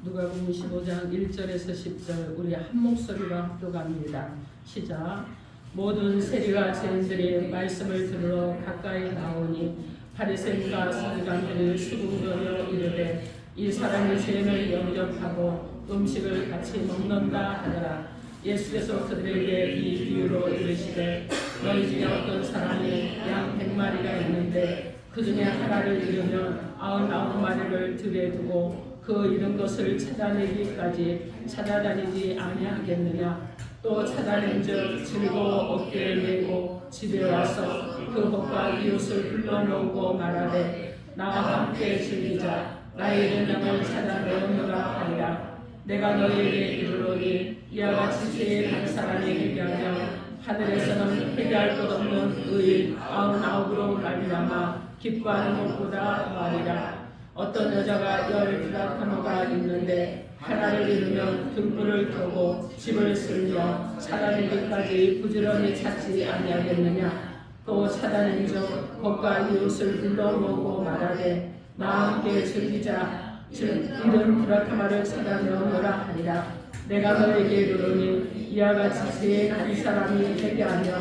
누가복음 15장 1절에서 10절 우리 한 목소리로 합독합니다. 시작. 모든 세리와 죄인들이 말씀을 들으러 가까이 나오니 바리새인과 서기관들이 수군거려 이르되 이 사람이 죄인을 영접하고 음식을 같이 먹는다 하더라. 예수께서 그들에게 이 비유로 이르시되 너희 중에 어떤 사람이 양 100마리가 있는데 그 중에 하나를 잃으면 99마리를 들에 두고 그 잃은 것을 찾아내기까지 찾아다니지 아니하겠느냐. 또 찾아낸즉 즐거워 어깨에 메고 집에 와서 그 법과 이웃을 불러모으고 말하되 나와 함께 즐기자. 나의 잃은 양을 찾아 내어놓으라 하리라. 내가 너희에게 이르노니 이와 같이 죄인 한 사람이 회개하며 하늘에서는 회개할 것 없는 의인 99으로 말미암아 기뻐하는 것보다 더하리라. 어떤 여자가 10드라크마가 있는데 하나를 잃으면 등불을 켜고 집을 쓸며 찾아내기까지 부지런히 찾지 아니하겠느냐. 또 찾아낸즉 법과 이웃을 불러모으고 말하되 나와 함께 즐기자. 즉 잃은 드라크마를 찾아내오노라 하리라. 내가 너에게 이르노니 이와 같이 죄인 한 사람이 회개하며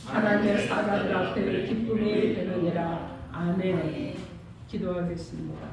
하나님의 사자들 앞에 기쁨이 되느니라. 아멘. 기도하겠습니다.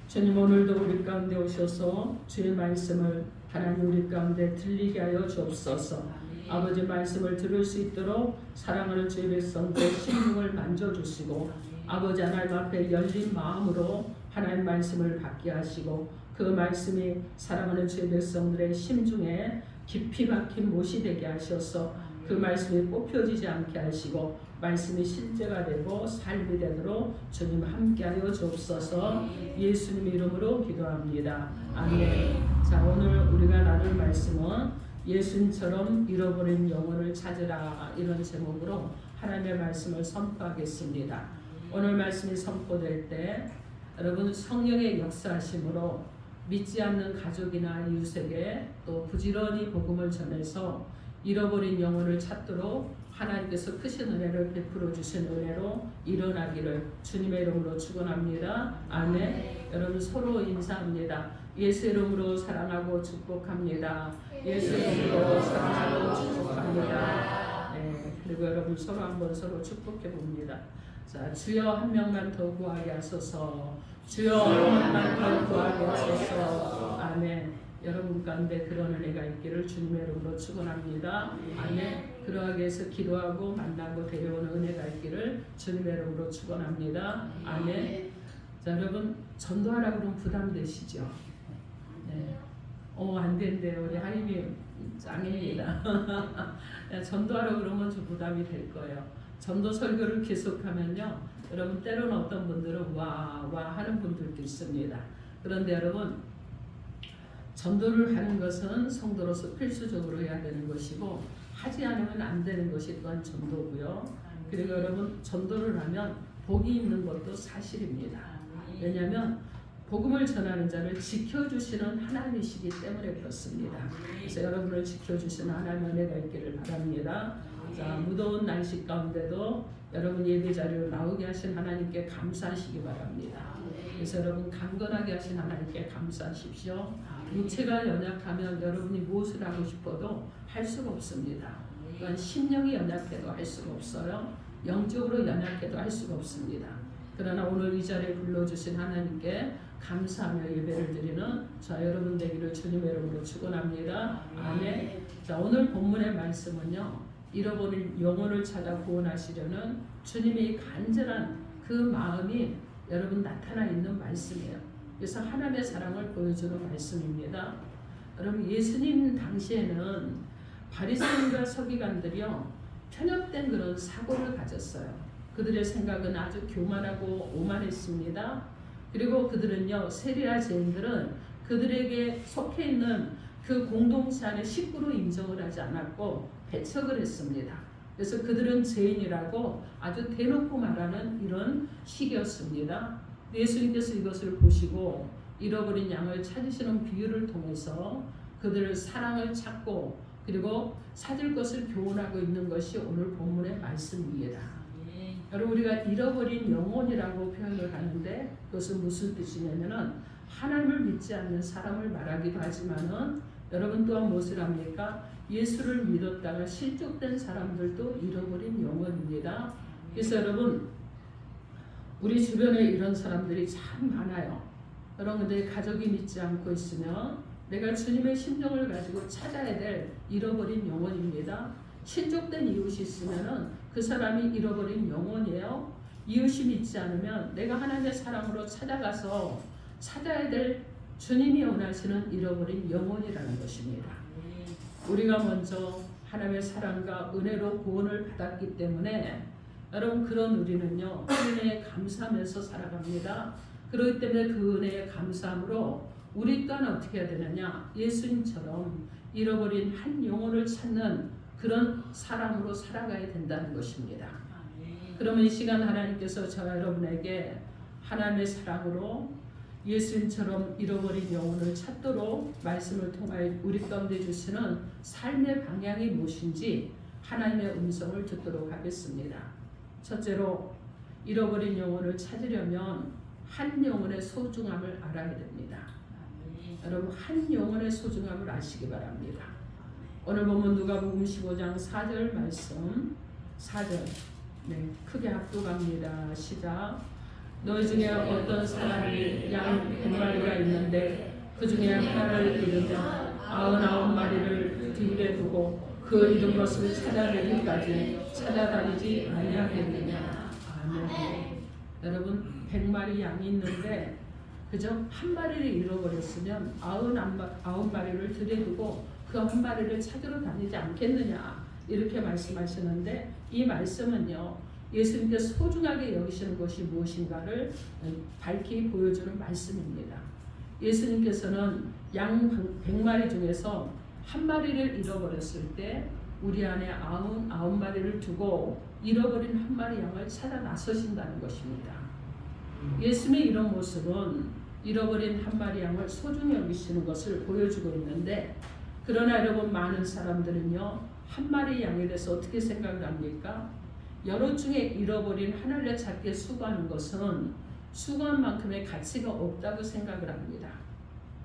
주님, 오늘도 우리 가운데 오셔서 주의 말씀을 하나님 우리 가운데 들리게 하여 주옵소서. 아버지 말씀을 들을 수 있도록 사랑하는 주의 백성들 심령을 만져주시고 아버지 하나님 앞에 열린 마음으로 하나님 말씀을 받게 하시고 그 말씀이 사랑하는 주의 백성들의 심중에 깊이 박힌 못이 되게 하셔서 그 말씀이 뽑혀지지 않게 하시고 말씀이 실제가 되고 삶이 되도록 주님 함께하여 주옵소서. 예수님 이름으로 기도합니다. 아멘. 자, 오늘 우리가 나눌 말씀은 예수님처럼 잃어버린 영혼을 찾으라, 이런 제목으로 하나님의 말씀을 선포하겠습니다. 오늘 말씀이 선포될 때 여러분 성령의 역사하심으로 믿지 않는 가족이나 이웃에게 또 부지런히 복음을 전해서 잃어버린 영혼을 찾도록 하나님께서 크신 은혜를 베풀어 주신 은혜로 일어나기를 주님의 이름으로 축원합니다. 아멘. 여러분 서로 인사합니다. 예수 이름으로 사랑하고 축복합니다. 예수 이름으로 사랑하고 축복합니다. 네, 그리고 여러분 서로 한번 서로 축복해 봅니다. 자, 주여 한 명만 더 구하게 하소서. 주여 한 명만 더 구하게 하소서. 아멘. 여러분 가운데 그런 은혜가 있기를 주님의 이름으로 축원합니다. 아멘. 그러하기 위해서 기도하고 만나고 데려오는 은혜가 있기를 주님의 이름으로 축원합니다. 아멘. 자, 여러분 전도하라고 그러면 부담되시죠? 네. 안 된대요. 우리 하임이 짱입니다. 전도하라고 그러면 좀 부담이 될 거예요. 전도 설교를 계속하면요, 여러분 때로는 어떤 분들은 와 하는 분들도 있습니다. 그런데 여러분 전도를 하는 것은 성도로서 필수적으로 해야 되는 것이고 하지 않으면 안 되는 것이 또한 전도고요. 그리고 여러분 전도를 하면 복이 있는 것도 사실입니다. 왜냐하면 복음을 전하는 자를 지켜주시는 하나님이시기 때문에 그렇습니다. 그래서 여러분을 지켜주시는 하나님의 은혜가 있기를 바랍니다. 자, 무더운 날씨 가운데도 여러분 예배 자리로 나오게 하신 하나님께 감사하시기 바랍니다. 그래서 여러분 강건하게 하신 하나님께 감사하십시오. 육체가 연약하면 여러분이 무엇을 하고 싶어도 할 수가 없습니다. 또한 심령이 연약해도 할 수가 없어요. 영적으로 연약해도 할 수가 없습니다. 그러나 오늘 이 자리에 불러주신 하나님께 감사하며 예배를 드리는 자 여러분 되기를 주님의 이름으로 축원합니다. 아멘. 자, 오늘 본문의 말씀은요, 잃어버린 영혼을 찾아 구원하시려는 주님의 간절한 그 마음이 여러분 나타나 있는 말씀이에요. 그래서 하나님의 사랑을 보여주는 말씀입니다. 여러분 예수님 당시에는 바리새인과 서기관들이요 편협된 그런 사고를 가졌어요. 그들의 생각은 아주 교만하고 오만했습니다. 그리고 그들은요, 세리와 죄인들은 그들에게 속해 있는 그 공동체 안에 식구로 인정을 하지 않았고 배척을 했습니다. 그래서 그들은 죄인이라고 아주 대놓고 말하는 이런 식이었습니다. 예수님께서 이것을 보시고 잃어버린 양을 찾으시는 비유를 통해서 그들을 사랑을 찾고 그리고 찾을 것을 교훈하고 있는 것이 오늘 본문의 말씀입니다. 여러분 우리가 잃어버린 영혼이라고 표현을 하는데 그것은 무슨 뜻이냐면은 하나님을 믿지 않는 사람을 말하기도 하지만은 여러분 또한 무엇을 합니까? 예수를 믿었다가 실족된 사람들도 잃어버린 영혼입니다. 그래서 여러분 우리 주변에 이런 사람들이 참 많아요. 여러분들 가족이 믿지 않고 있으면 내가 주님의 심정을 가지고 찾아야 될 잃어버린 영혼입니다. 실족된 이웃이 있으면은 그 사람이 잃어버린 영혼이에요. 이웃이 믿지 않으면 내가 하나님의 사랑으로 찾아가서 찾아야 될 주님이 원하시는 잃어버린 영혼이라는 것입니다. 우리가 먼저 하나님의 사랑과 은혜로 구원을 받았기 때문에 여러분 그런 우리는요 그 은혜에 감사하면서 살아갑니다. 그렇기 때문에 그 은혜에 감사함으로 우리 또한 어떻게 해야 되느냐, 예수님처럼 잃어버린 한 영혼을 찾는 그런 사람으로 살아가야 된다는 것입니다. 그러면 이 시간 하나님께서 저와 여러분에게 하나님의 사랑으로 예수님처럼 잃어버린 영혼을 찾도록 말씀을 통하여 우리 가운데 주시는 삶의 방향이 무엇인지 하나님의 음성을 듣도록 하겠습니다. 첫째로 잃어버린 영혼을 찾으려면 한 영혼의 소중함을 알아야 됩니다. 여러분 한 영혼의 소중함을 아시기 바랍니다. 오늘 보면 누가복음 15장 4절 말씀 4절 크게 합독합니다. 시작. 너희 중에 어떤 사람이 양 100마리가 있는데 그 중에 하나를 잃으면 99마리를 뒤에 두고 그 잃은 것을 찾아내기까지 찾아다니지 아니하겠느냐. 아멘. 여러분 100마리 양이 있는데 그저 한 마리를 잃어버렸으면 99마리를 들여두고 그 한 마리를 찾으러 다니지 않겠느냐 이렇게 말씀하시는데 이 말씀은요 예수님께 소중하게 여기시는 것이 무엇인가를 밝히 보여주는 말씀입니다. 예수님께서는 양 100마리 중에서 한 마리를 잃어버렸을 때 우리 안에 99마리를 두고 잃어버린 한 마리 양을 찾아 나서신다는 것입니다. 예수님의 이런 모습은 잃어버린 한 마리 양을 소중히 여기시는 것을 보여주고 있는데, 그러나 여러분 많은 사람들은요 한 마리 양에 대해서 어떻게 생각을 합니까? 여러 중에 잃어버린 하나를 찾기에 수고하는 것은 수고한 만큼의 가치가 없다고 생각을 합니다.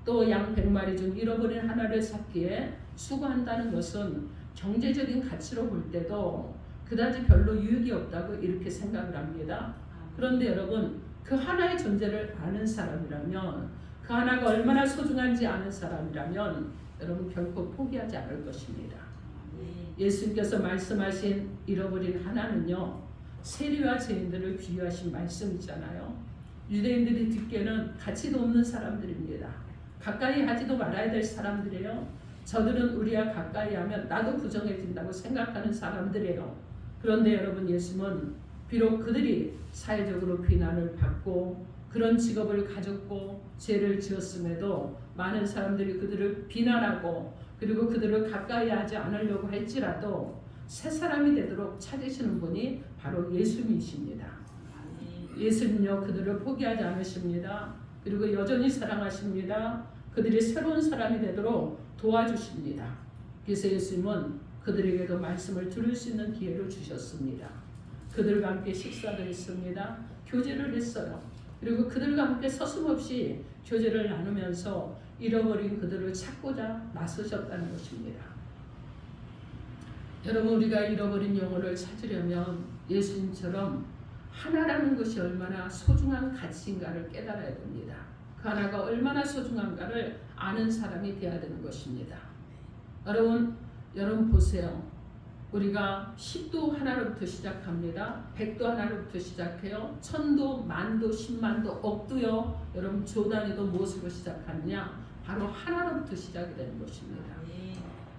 또 양 100마리 중 잃어버린 하나를 찾기에 수고한다는 것은 경제적인 가치로 볼 때도 그다지 별로 유익이 없다고 이렇게 생각을 합니다. 그런데 여러분 그 하나의 존재를 아는 사람이라면, 그 하나가 얼마나 소중한지 아는 사람이라면 여러분 결코 포기하지 않을 것입니다. 예수님께서 말씀하신 잃어버린 하나는요 세리와 죄인들을 비유하신 말씀이잖아요. 유대인들이 듣기에는 가치도 없는 사람들입니다. 가까이 하지도 말아야 될 사람들이에요. 저들은 우리와 가까이 하면 나도 부정해진다고 생각하는 사람들이에요. 그런데 여러분 예수님은 비록 그들이 사회적으로 비난을 받고 그런 직업을 가졌고 죄를 지었음에도 많은 사람들이 그들을 비난하고 그리고 그들을 가까이 하지 않으려고 할지라도 새 사람이 되도록 찾으시는 분이 바로 예수님이십니다. 예수님요 그들을 포기하지 않으십니다. 그리고 여전히 사랑하십니다. 그들이 새로운 사람이 되도록 도와주십니다. 그래서 예수님은 그들에게도 말씀을 들을 수 있는 기회를 주셨습니다. 그들과 함께 식사를 했습니다. 교제를 했어요. 그리고 그들과 함께 서슴없이 교제를 나누면서 잃어버린 그들을 찾고자 나서셨다는 것입니다. 여러분 우리가 잃어버린 영혼을 찾으려면 예수님처럼 하나라는 것이 얼마나 소중한 가치인가를 깨달아야 됩니다. 그 하나가 얼마나 소중한가를 아는 사람이 되어야 되는 것입니다. 여러분 보세요. 우리가 10도 하나로부터 시작합니다. 100도 하나로부터 시작해요. 1000도, 만도, 10만도, 억도요. 여러분 조 단위도 무엇으로 시작하느냐? 바로 하나로부터 시작이 되는 것입니다.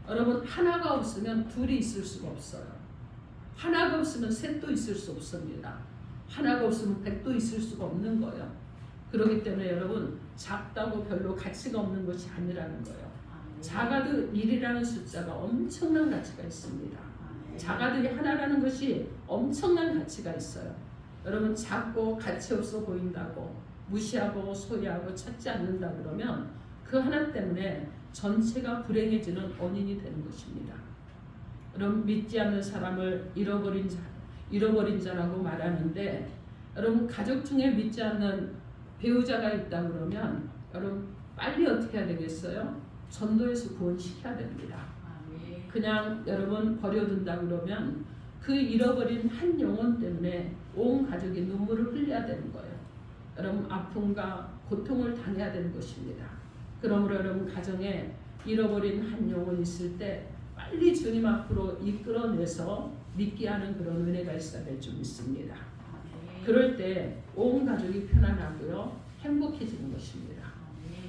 여러분 하나가 없으면 둘이 있을 수가 없어요. 하나가 없으면 셋도 있을 수 없습니다. 하나가 없으면 100도 있을 수가 없는 거예요. 그렇기 때문에 여러분 작다고 별로 가치가 없는 것이 아니라는 거예요. 작아도 1이라는 숫자가 엄청난 가치가 있습니다. 작아도 하나라는 것이 엄청난 가치가 있어요. 여러분 작고 가치 없어 보인다고 무시하고 소외하고 찾지 않는다 그러면 그 하나 때문에 전체가 불행해지는 원인이 되는 것입니다. 여러분 믿지 않는 사람을 잃어버린 자라고 말하는데, 여러분 가족 중에 믿지 않는 배우자가 있다 그러면 여러분 빨리 어떻게 해야 되겠어요? 전도해서 구원시켜야 됩니다. 그냥 여러분 버려둔다 그러면 그 잃어버린 한 영혼 때문에 온 가족이 눈물을 흘려야 되는 거예요. 여러분 아픔과 고통을 당해야 되는 것입니다. 그러므로 여러분 가정에 잃어버린 한 영혼이 있을 때 빨리 주님 앞으로 이끌어내서 믿게 하는 그런 은혜가 있어야 될 줄 믿습니다. 그럴 때 온 가족이 편안하고요 행복해지는 것입니다.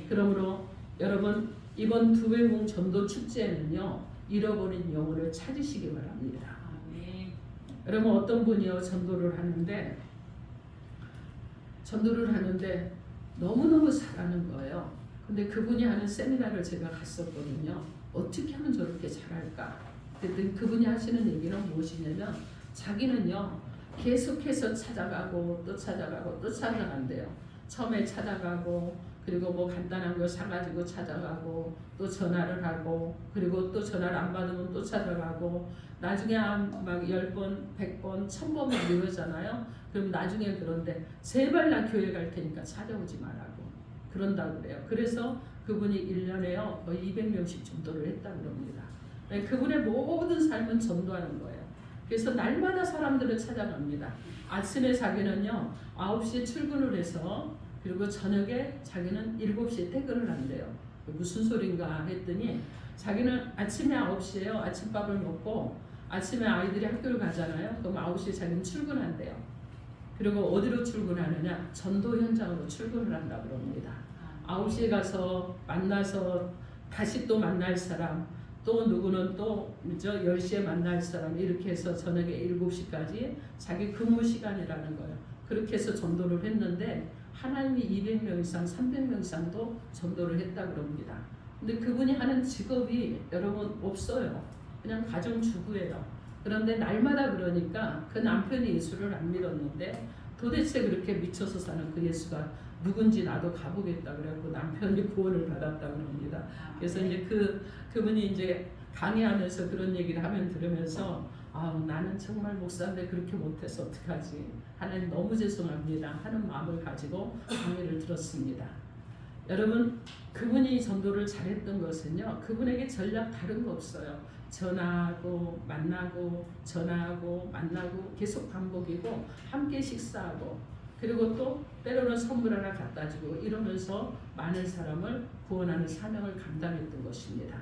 그러므로 여러분 이번 두회봉 전도 축제에는요 잃어버린 영혼을 찾으시기 바랍니다. 여러분 어떤 분이요 전도를 하는데 너무너무 잘하는 거예요. 근데 그분이 하는 세미나를 제가 갔었거든요. 어떻게 하면 저렇게 잘할까? 그랬더니 그분이 하시는 얘기는 무엇이냐면 자기는요 계속해서 찾아가고 또 찾아가고 또 찾아간대요. 처음에 찾아가고 그리고 뭐 간단한 거 사가지고 찾아가고 또 전화를 하고 그리고 또 전화를 안 받으면 또 찾아가고 나중에 막 10번, 100번, 1000번 이러잖아요. 그럼 나중에 그런데 제발 나 교회 갈 테니까 찾아오지 말라고 그런다고 그래요. 그래서 그분이 1년에요 거의 200명씩 전도를 했다고 그럽니다. 그분의 모든 삶은 전도하는 거예요. 그래서 날마다 사람들을 찾아갑니다. 아침에 자기는요 9시에 출근을 해서 그리고 저녁에 자기는 7시에 퇴근을 한대요. 무슨 소린가 했더니 자기는 아침에 9시에요. 아침밥을 먹고 아침에 아이들이 학교를 가잖아요. 그럼 9시에 자기는 출근한대요. 그리고 어디로 출근하느냐? 전도 현장으로 출근을 한다고 그럽니다. 9시에 가서 만나서 다시 또 만날 사람 또 누구는 또 10시에 만날 사람 이렇게 해서 저녁에 7시까지 자기 근무 시간이라는 거예요. 그렇게 해서 전도를 했는데 하나님이 200명 이상 300명 이상도 전도를 했다고 그럽니다. 근데 그분이 하는 직업이 여러분 없어요. 그냥 가정주부예요. 그런데 날마다 그러니까 그 남편이 예수를 안 믿었는데 도대체 그렇게 미쳐서 사는 그 예수가 누군지 나도 가보겠다 그래갖고 남편이 구원을 받았다고 합니다. 그래서 이제 그분이 이제 강의하면서 그런 얘기를 들으면서 나는 정말 목사인데 그렇게 못해서 어떡하지? 하나님 너무 죄송합니다 하는 마음을 가지고 강의를 들었습니다. 여러분 그분이 전도를 잘했던 것은요 그분에게 전략 다른 거 없어요. 전화하고 만나고 전화하고 만나고 계속 반복이고 함께 식사하고 그리고 또 때로는 선물 하나 갖다 주고 이러면서 많은 사람을 구원하는 사명을 감당했던 것입니다.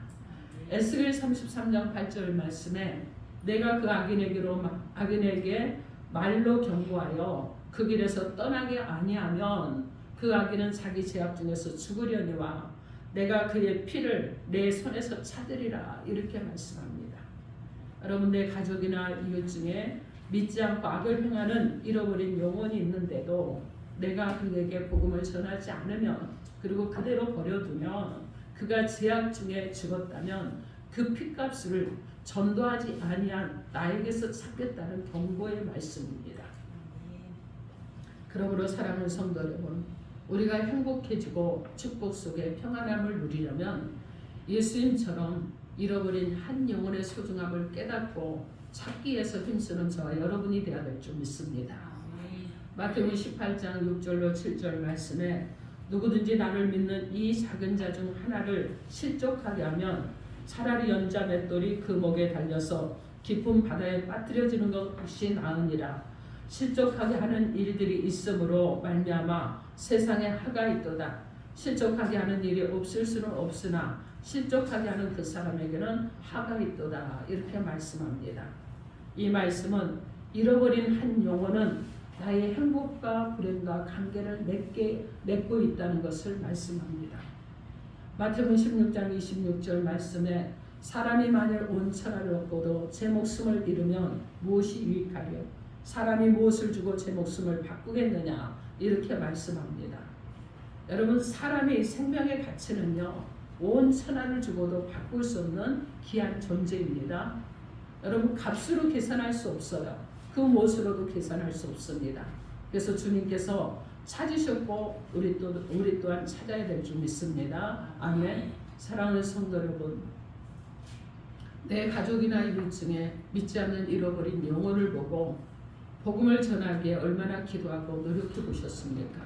에스겔 33장 8절 말씀에 내가 그 악인에게 말로 경고하여 그 길에서 떠나게 아니하면 그 악인은 자기 죄악 중에서 죽으려니와 내가 그의 피를 내 손에서 찾으리라 이렇게 말씀합니다. 여러분 내 가족이나 이웃 중에 믿지 않고 악을 행하는 잃어버린 영혼이 있는데도 내가 그에게 복음을 전하지 않으면 그리고 그대로 버려두면 그가 죄악 중에 죽었다면 그 핏값을 전도하지 아니한 나에게서 찾겠다는 경고의 말씀입니다. 그러므로 사랑하는 성도 여러분 우리가 행복해지고 축복 속에 평안함을 누리려면 예수님처럼 잃어버린 한 영혼의 소중함을 깨닫고 찾기 위해서 힘쓰는 저와 여러분이 되어야 될 줄 믿습니다. 마태복음 18장 6절로 7절 말씀에 누구든지 나를 믿는 이 작은 자 중 하나를 실족하게 하면 차라리 연자 맷돌이 그 목에 달려서 깊은 바다에 빠뜨려지는 것이 나으니라. 실족하게 하는 일들이 있으므로 말미암아 세상에 화가 있도다. 실족하게 하는 일이 없을 수는 없으나 실족하게 하는 그 사람에게는 화가 있도다. 이렇게 말씀합니다. 이 말씀은 잃어버린 한 영혼은 나의 행복과 불행과 관계를 맺고 있다는 것을 말씀합니다. 마태복음 16장 26절 말씀에 사람이 만일 온 천하를 얻고도 제 목숨을 잃으면 무엇이 유익하려? 사람이 무엇을 주고 제 목숨을 바꾸겠느냐? 이렇게 말씀합니다. 여러분 사람의 생명의 가치는요 온 천하를 주고도 바꿀 수 없는 귀한 존재입니다. 여러분 값으로 계산할 수 없어요. 그 무엇으로도 계산할 수 없습니다. 그래서 주님께서 찾으셨고 우리 또한 찾아야 될 줄 믿습니다. 아멘. 사랑하는 성도 여러분, 내 가족이나 이웃 중에 믿지 않는 잃어버린 영혼을 보고 복음을 전하기에 얼마나 기도하고 노력해 보셨습니까?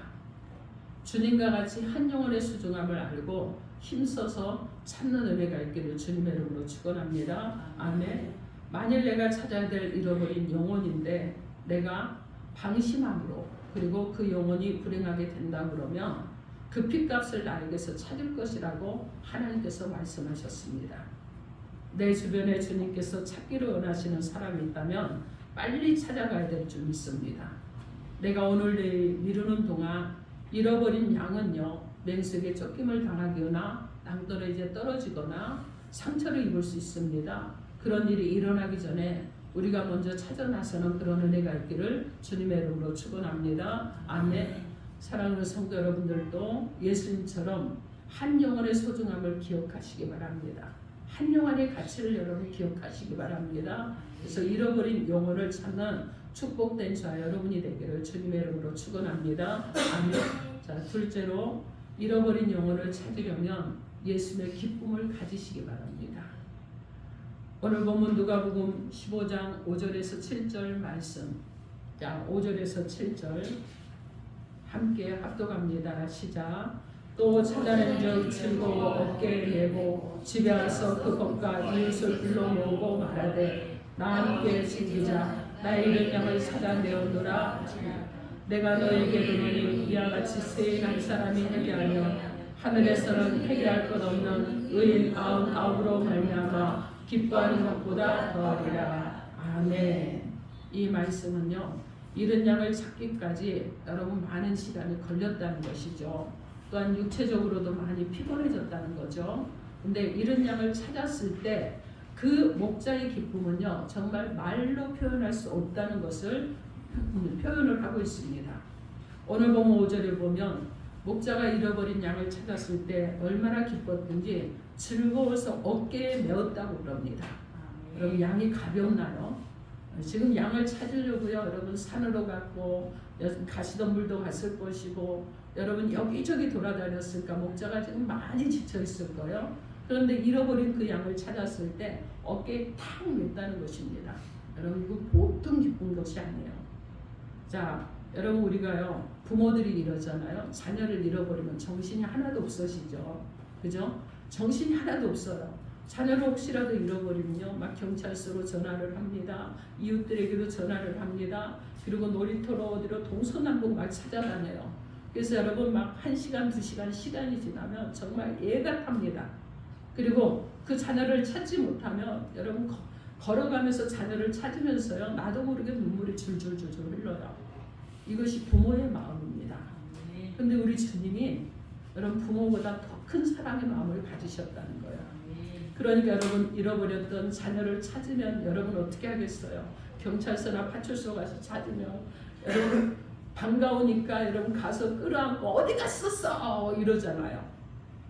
주님과 같이 한 영혼의 소중함을 알고 힘써서 찾는 은혜가 있기를 주님의 이름으로 축원합니다. 아멘. 만일 내가 찾아야 될 잃어버린 영혼인데 내가 방심함으로 그리고 그 영혼이 불행하게 된다 그러면 그 핏값을 나에게서 찾을 것이라고 하나님께서 말씀하셨습니다. 내 주변에 주님께서 찾기를 원하시는 사람이 있다면 빨리 찾아가야 될 줄 믿습니다. 내가 오늘 내일 미루는 동안 잃어버린 양은요, 맹수에게 쫓김을 당하거나 낭떠러지에 떨어지거나 상처를 입을 수 있습니다. 그런 일이 일어나기 전에 우리가 먼저 찾아 나서는 그런 은혜가 있기를 주님의 이름으로 축원합니다. 아멘. 사랑하는 성도 여러분들도 예수님처럼 한 영혼의 소중함을 기억하시기 바랍니다. 한 영혼의 가치를 여러분 기억하시기 바랍니다. 그래서 잃어버린 영혼을 찾는 축복된 자 여러분이 되기를 주님의 이름으로 축원합니다. 아멘. 자, 둘째로 잃어버린 영혼을 찾으려면 예수님의 기쁨을 가지시기 바랍니다. 오늘 본문 누가복음 15장 5절에서 7절 말씀. 자, 5절에서 7절 함께 합독합니다. 시작. 또 찾아낸 적 즐거워 어깨에 메고 집에 와서 그 법과 이웃을 불러 모으고 말하되 나 함께 즐기자. 나의 잃은 양을 찾아내었노라. 내가 너에게 이르노니 이와 같이 세인한 사람이 회개하며 하늘에서는 회개할 것 없는 의인 99으로 말미암아 기뻐하는 것보다 더하리라. 아멘. 이 말씀은요, 잃은 양을 찾기까지 여러분 많은 시간이 걸렸다는 것이죠. 또한 육체적으로도 많이 피곤해졌다는 거죠. 근데 잃은 양을 찾았을 때 그 목자의 기쁨은요, 정말 말로 표현할 수 없다는 것을 표현을 하고 있습니다. 오늘 본문 5절에 보면 목자가 잃어버린 양을 찾았을 때 얼마나 기뻤든지 즐거워서 어깨에 메었다고 그럽니다. 여러분, 양이 가볍나요? 지금 양을 찾으려고요, 여러분 산으로 갔고 가시덤불도 갔을 것이고 여러분 여기저기 돌아다녔으니까 목자가 지금 많이 지쳐 있을 거예요. 그런데 잃어버린 그 양을 찾았을 때 어깨에 탁 맸다는 것입니다. 여러분, 이거 보통 기쁜 것이 아니에요. 자, 여러분, 우리가요 부모들이 이러잖아요. 자녀를 잃어버리면 정신이 하나도 없으시죠. 그죠? 정신이 하나도 없어요. 자녀를 혹시라도 잃어버리면요, 막 경찰서로 전화를 합니다. 이웃들에게도 전화를 합니다. 그리고 놀이터로 어디로 동서남북 막 찾아다녀요. 그래서 여러분 막 1시간, 2시간 시간이 지나면 정말 애가 탑니다. 그리고 그 자녀를 찾지 못하면 여러분 걸어가면서 자녀를 찾으면서요, 나도 모르게 눈물이 줄줄줄줄 흘러요. 이것이 부모의 마음입니다. 근데 우리 주님이 여러분 부모보다 더 큰 사랑의 마음을 가지셨다는 거예요. 그러니까 여러분 잃어버렸던 자녀를 찾으면 여러분 어떻게 하겠어요? 경찰서나 파출소 가서 찾으면 여러분 반가우니까 여러분 가서 끌어안고 어디 갔었어 이러잖아요.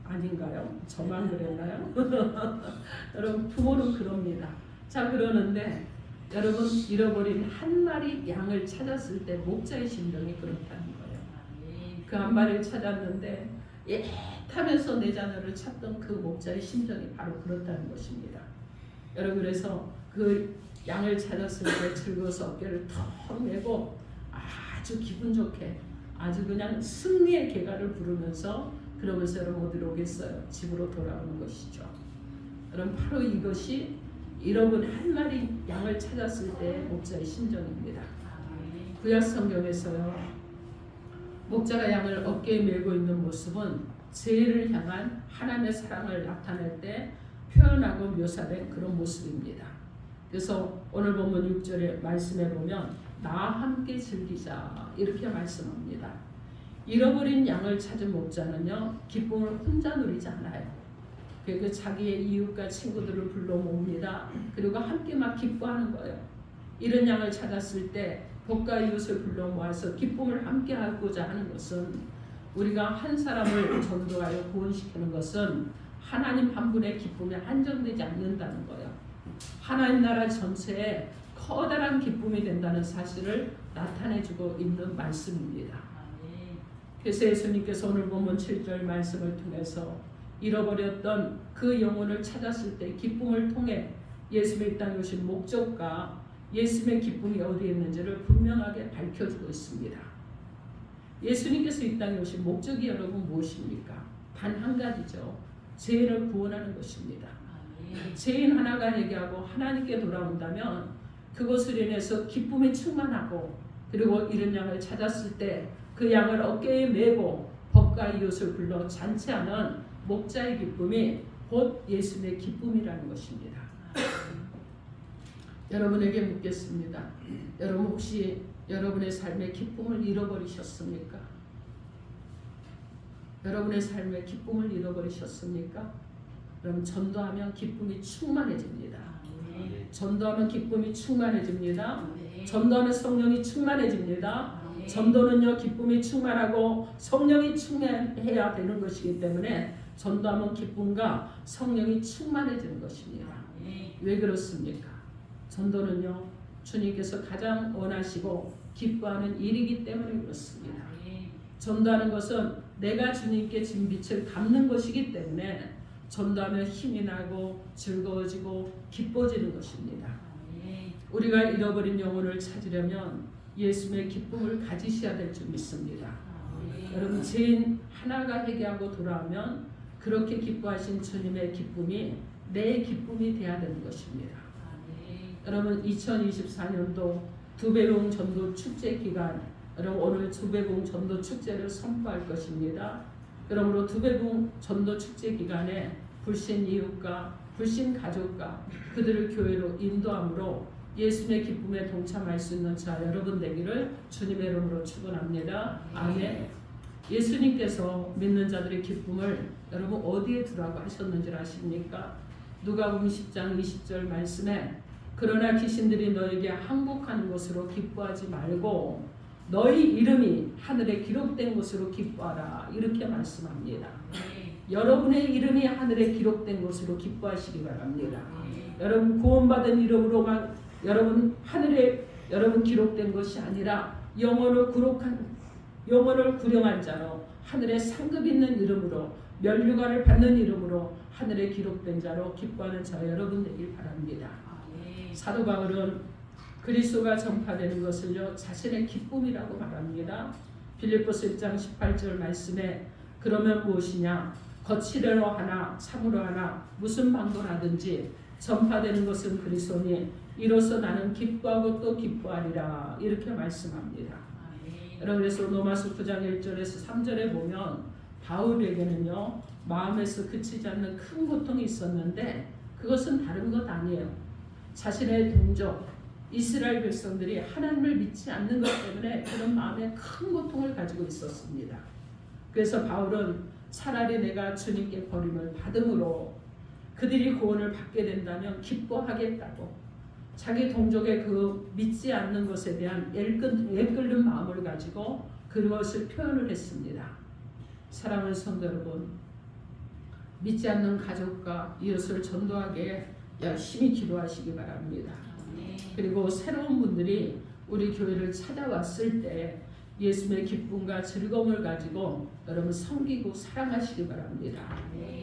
아닌가요? 저만 그랬나요? 여러분 부모는 그럽니다. 자, 그러는데 여러분 잃어버린 한 마리 양을 찾았을 때 목자의 심정이 그렇다는 거예요. 그 한 마리를 찾았는데 애타면서 내 자녀를 찾던 그 목자의 심정이 바로 그렇다는 것입니다. 여러분, 그래서 그 양을 찾았을 때 즐거워서 어깨를 턱 메고 아주 기분 좋게 아주 그냥 승리의 개가를 부르면서 그러면서 여러분 어디로 오겠어요? 집으로 돌아오는 것이죠. 여러분, 바로 이것이 잃어버린 한 마리 양을 찾았을 때 목자의 심정입니다. 구약 성경에서요, 목자가 양을 어깨에 메고 있는 모습은 죄를 향한 하나님의 사랑을 나타낼 때 표현하고 묘사된 그런 모습입니다. 그래서 오늘 본문 6절의 말씀에 보면 나와 함께 즐기자 이렇게 말씀합니다. 잃어버린 양을 찾은 목자는요, 기쁨을 혼자 누리지 않아요. 그리고 자기의 이웃과 친구들을 불러 모읍니다. 그리고 함께 막 기뻐하는 거예요. 잃은 양을 찾았을 때 복과 이웃을 불러 모아서 기쁨을 함께 하고자 하는 것은, 우리가 한 사람을 전도하여 구원시키는 것은 하나님 한 분의 기쁨에 한정되지 않는다는 거예요. 하나님 나라 전체에 커다란 기쁨이 된다는 사실을 나타내주고 있는 말씀입니다. 그래서 예수님께서 오늘 본문 7절 말씀을 통해서 잃어버렸던 그 영혼을 찾았을 때 기쁨을 통해 예수님의 땅에 오신 목적과 예수님의 기쁨이 어디에 있는지를 분명하게 밝혀주고 있습니다. 예수님께서 이 땅에 오신 목적이 여러분 무엇입니까? 단 한 가지죠. 죄인을 구원하는 것입니다. 죄인 하나가 회개하고 하나님께 돌아온다면 그것을 인해서 기쁨이 충만하고 그리고 이른 양을 찾았을 때 그 양을 어깨에 메고 법과 이웃을 불러 잔치하는 목자의 기쁨이 곧 예수님의 기쁨이라는 것입니다. 여러분에게 묻겠습니다. 여러분 혹시 여러분의 삶의 기쁨을 잃어버리셨습니까? 여러분의 삶의 기쁨을 잃어버리셨습니까? 여러분 전도하면 기쁨이 충만해집니다. 전도하면 기쁨이 충만해집니다. 전도하면 성령이 충만해집니다. 전도는요 기쁨이 충만하고 성령이 충만해야 되는 것이기 때문에 전도하면 기쁨과 성령이 충만해지는 것입니다. 왜 그렇습니까? 전도는요 주님께서 가장 원하시고 기뻐하는 일이기 때문에 그렇습니다. 전도하는 것은 내가 주님께 진 빛을 갚는 것이기 때문에 전도하면 힘이 나고 즐거워지고 기뻐지는 것입니다. 우리가 잃어버린 영혼을 찾으려면 예수님의 기쁨을 가지셔야 될 줄 믿습니다. 여러분 죄인 하나가 회개하고 돌아오면 그렇게 기뻐하신 주님의 기쁨이 내 기쁨이 되어야 되는 것입니다. 여러분 2024년도 두배봉 전도 축제 기간 여러분 오늘 두배봉 전도 축제를 선포할 것입니다. 그러므로 두배봉 전도 축제 기간에 불신 이웃과 불신 가족과 그들을 교회로 인도함으로 예수님의 기쁨에 동참할 수 있는 자 여러분 되기를 주님의 이름으로 축원합니다. 아멘. 예수님께서 믿는 자들의 기쁨을 여러분 어디에 두라고 하셨는지 아십니까? 누가복음 10장 20절 말씀에 그러나 귀신들이 너에게 항복하는 것으로 기뻐하지 말고 너희 이름이 하늘에 기록된 것으로 기뻐하라 이렇게 말씀합니다. 여러분의 이름이 하늘에 기록된 것으로 기뻐하시기 바랍니다. 여러분 구원받은 이름으로만 여러분 하늘에 여러분 기록된 것이 아니라 영혼을 구령한 자로 하늘에 상급 있는 이름으로 면류관을 받는 이름으로 하늘에 기록된 자로 기뻐하는 자 여러분 되길 바랍니다. 사도 바울은 그리스도가 전파되는 것을요 자신의 기쁨이라고 말합니다. 빌립보서 1장 18절 말씀에 그러면 무엇이냐 거칠어로 하나 참으로 하나 무슨 방도라든지 전파되는 것은 그리스도니 이로써 나는 기뻐하고 또 기뻐하리라 이렇게 말씀합니다. 여러분 그래서 로마서 9장 1절에서 3절에 보면 바울에게는요 마음에서 그치지 않는 큰 고통이 있었는데 그것은 다른 것 아니에요. 자신의 동족 이스라엘 백성들이 하나님을 믿지 않는 것 때문에 그런 마음에 큰 고통을 가지고 있었습니다. 그래서 바울은 차라리 내가 주님께 버림을 받음으로 그들이 구원을 받게 된다면 기뻐하겠다고 자기 동족의 그 믿지 않는 것에 대한 애끓는 마음을 가지고 그것을 표현을 했습니다. 사랑하는 성도 여러분, 믿지 않는 가족과 이웃을 전도하게 열심히 기도하시기 바랍니다. 그리고 새로운 분들이 우리 교회를 찾아왔을 때 예수님의 기쁨과 즐거움을 가지고 여러분 섬기고 사랑하시기 바랍니다.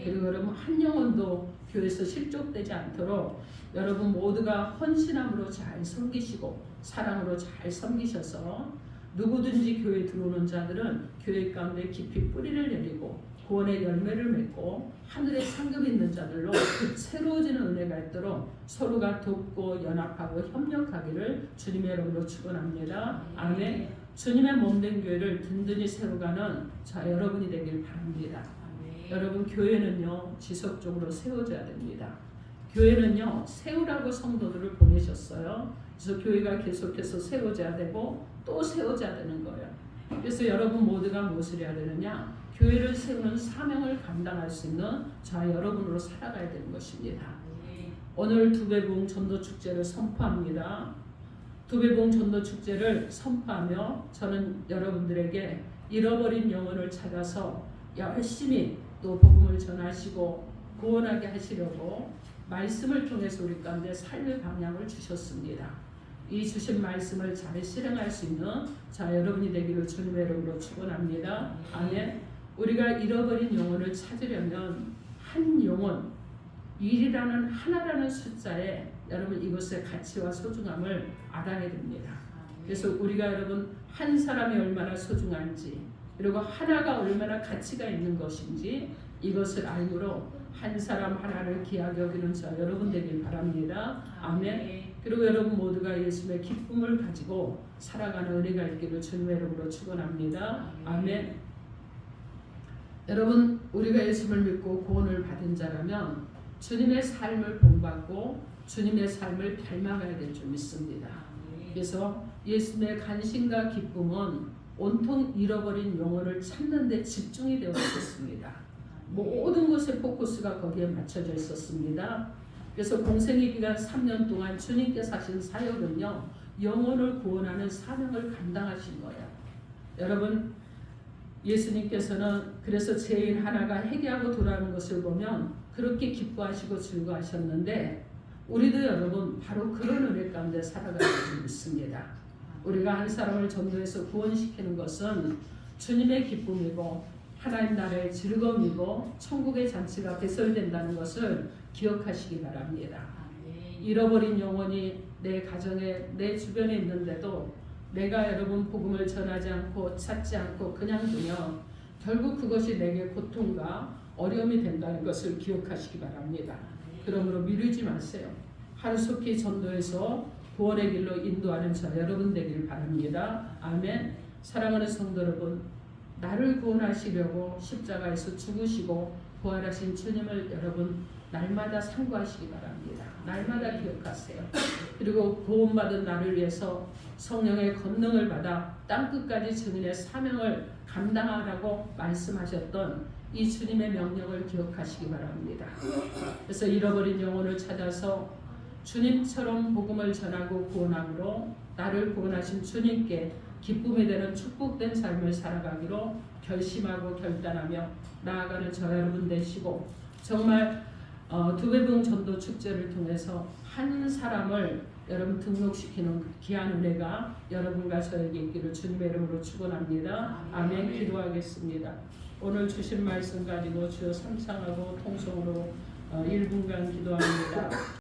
그리고 여러분 한 영혼도 교회에서 실족되지 않도록 여러분 모두가 헌신함으로 잘 섬기시고 사랑으로 잘 섬기셔서 누구든지 교회에 들어오는 자들은 교회 가운데 깊이 뿌리를 내리고 구원의 열매를 맺고 하늘에 상급 있는 자들로 새로워지는 은혜가 있도록 서로가 돕고 연합하고 협력하기를 주님의 이름으로 축원합니다. 아멘. 주님의 몸된 교회를 든든히 세워가는 자 여러분이 되길 바랍니다. 여러분 교회는요 지속적으로 세워져야 됩니다. 교회는요 세우라고 성도들을 보내셨어요. 그래서 교회가 계속해서 세워져야 되고 또 세워져야 되는 거예요. 그래서 여러분 모두가 무엇을 해야 되느냐? 교회를 세우는 사명을 감당할 수 있는 자 여러분으로 살아가야 되는 것입니다. 오늘 두배봉 전도축제를 선포합니다. 두배봉 전도축제를 선포하며 저는 여러분들에게 잃어버린 영혼을 찾아서 열심히 또 복음을 전하시고 구원하게 하시려고 말씀을 통해서 우리 가운데 삶의 방향을 주셨습니다. 이 주신 말씀을 잘 실행할 수 있는 자 여러분이 되기를 주님의 이름으로 축원합니다. 아멘. 우리가 잃어버린 영혼을 찾으려면 한 영혼 1이라는 하나라는 숫자에 여러분 이것의 가치와 소중함을 알아야 됩니다. 그래서 우리가 여러분 한 사람이 얼마나 소중한지 그리고 하나가 얼마나 가치가 있는 것인지 이것을 알므로 한 사람 하나를 귀하게 여기는 저 여러분 되길 바랍니다. 아멘. 그리고 여러분 모두가 예수님의 기쁨을 가지고 살아가는 은혜가 있기를 주님의 이름으로 축원합니다. 아멘. 여러분 우리가 예수를 믿고 구원을 받은 자라면 주님의 삶을 본받고 주님의 삶을 닮아가야 될 줄 믿습니다. 그래서 예수님의 간신과 기쁨은 온통 잃어버린 영혼을 찾는 데 집중이 되어 있었습니다. 모든 것의 포커스가 거기에 맞춰져 있었습니다. 그래서 공생의 기간 3년 동안 주님께서 하신 사역은요, 영혼을 구원하는 사명을 감당하신 거예요. 여러분 예수님께서는 그래서 죄인 하나가 회개하고 돌아오는 것을 보면 그렇게 기뻐하시고 즐거워하셨는데 우리도 여러분 바로 그런 은혜 가운데 살아가야 줄 믿습니다. 우리가 한 사람을 전도해서 구원시키는 것은 주님의 기쁨이고 하나님 나라의 즐거움이고 천국의 잔치가 배설된다는 것을 기억하시기 바랍니다. 잃어버린 영혼이 내 가정에 내 주변에 있는데도 내가 여러분 복음을 전하지 않고 찾지 않고 그냥 두면 결국 그것이 내게 고통과 어려움이 된다는 것을 기억하시기 바랍니다. 그러므로 미루지 마세요. 하루속히 전도해서 구원의 길로 인도하는 저 여러분 되길 바랍니다. 아멘. 사랑하는 성도 여러분, 나를 구원하시려고 십자가에서 죽으시고 부활하신 주님을 여러분 날마다 상고하시기 바랍니다. 날마다 기억하세요. 그리고 구원받은 나를 위해서 성령의 권능을 받아 땅끝까지 증인의 사명을 감당하라고 말씀하셨던 이 주님의 명령을 기억하시기 바랍니다. 그래서 잃어버린 영혼을 찾아서 주님처럼 복음을 전하고 구원함으로 나를 구원하신 주님께 기쁨이 되는 축복된 삶을 살아가기로 결심하고 결단하며 나아가는 저 여러분 되시고 정말 두배봉 전도 축제를 통해서 한 사람을 여러분 등록시키는 귀한 은혜가 여러분과 저에게 있기를 주님의 이름으로 축원합니다. 아멘. 기도하겠습니다. 오늘 주신 말씀 가지고 주여 삼창하고 통성으로 1분간 기도합니다.